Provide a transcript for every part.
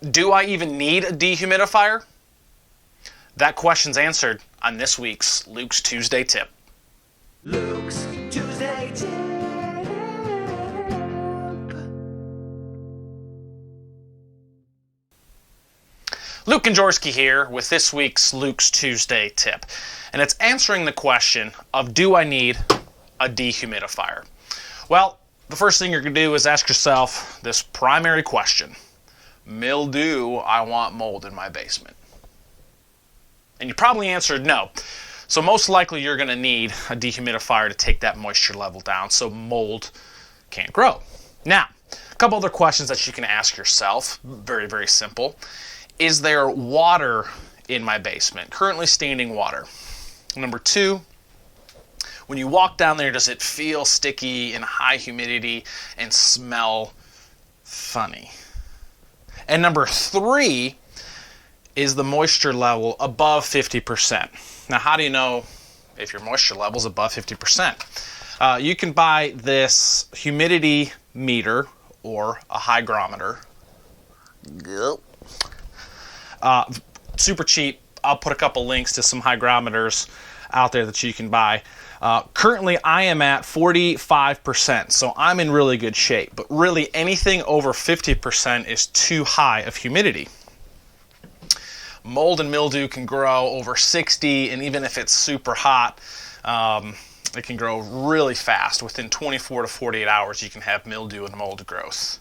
Do I even need a dehumidifier? That question's answered on this week's Luke's Tuesday Tip. Luke's Tuesday Tip. Luke Kedziorski here with this week's Luke's Tuesday Tip. And it's answering the question of, do I need a dehumidifier? Well, the first thing you're going to do is ask yourself this primary question. Mildew, I want mold in my basement. And you probably answered no. So most likely you're going to need a dehumidifier to take that moisture level down so mold can't grow. Now, a couple other questions that you can ask yourself, very, very simple. Is there water in my basement? Currently standing water. Number two, when you walk down there, does it feel sticky and high humidity and smell funny? And number three, is the moisture level above 50%? Now, how do you know if your moisture level is above 50%? You can buy this humidity meter or a hygrometer. Super cheap. I'll put a couple links to some hygrometers out there that you can buy. Currently, I am at 45%, so I'm in really good shape. But really, anything over 50% is too high of humidity. Mold and mildew can grow over 60, and even if it's super hot, it can grow really fast. Within 24 to 48 hours, you can have mildew and mold growth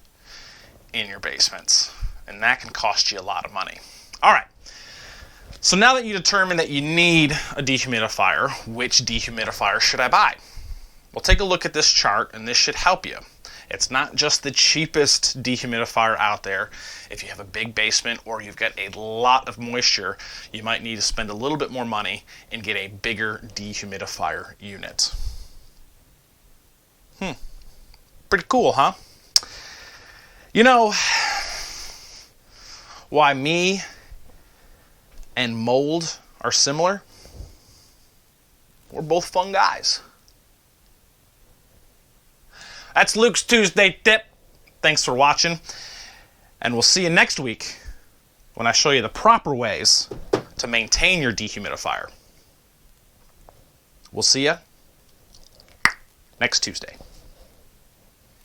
in your basements, and that can cost you a lot of money. All right, so now that you determine that you need a dehumidifier, which dehumidifier should I buy? Well, take a look at this chart, and this should help you. It's not just the cheapest dehumidifier out there. If you have a big basement or you've got a lot of moisture, you might need to spend a little bit more money and get a bigger dehumidifier unit. Pretty cool, huh? You know why me and mold are similar? We're both fun guys. That's Luke's Tuesday Tip. Thanks for watching. And we'll see you next week when I show you the proper ways to maintain your dehumidifier. We'll see you next Tuesday.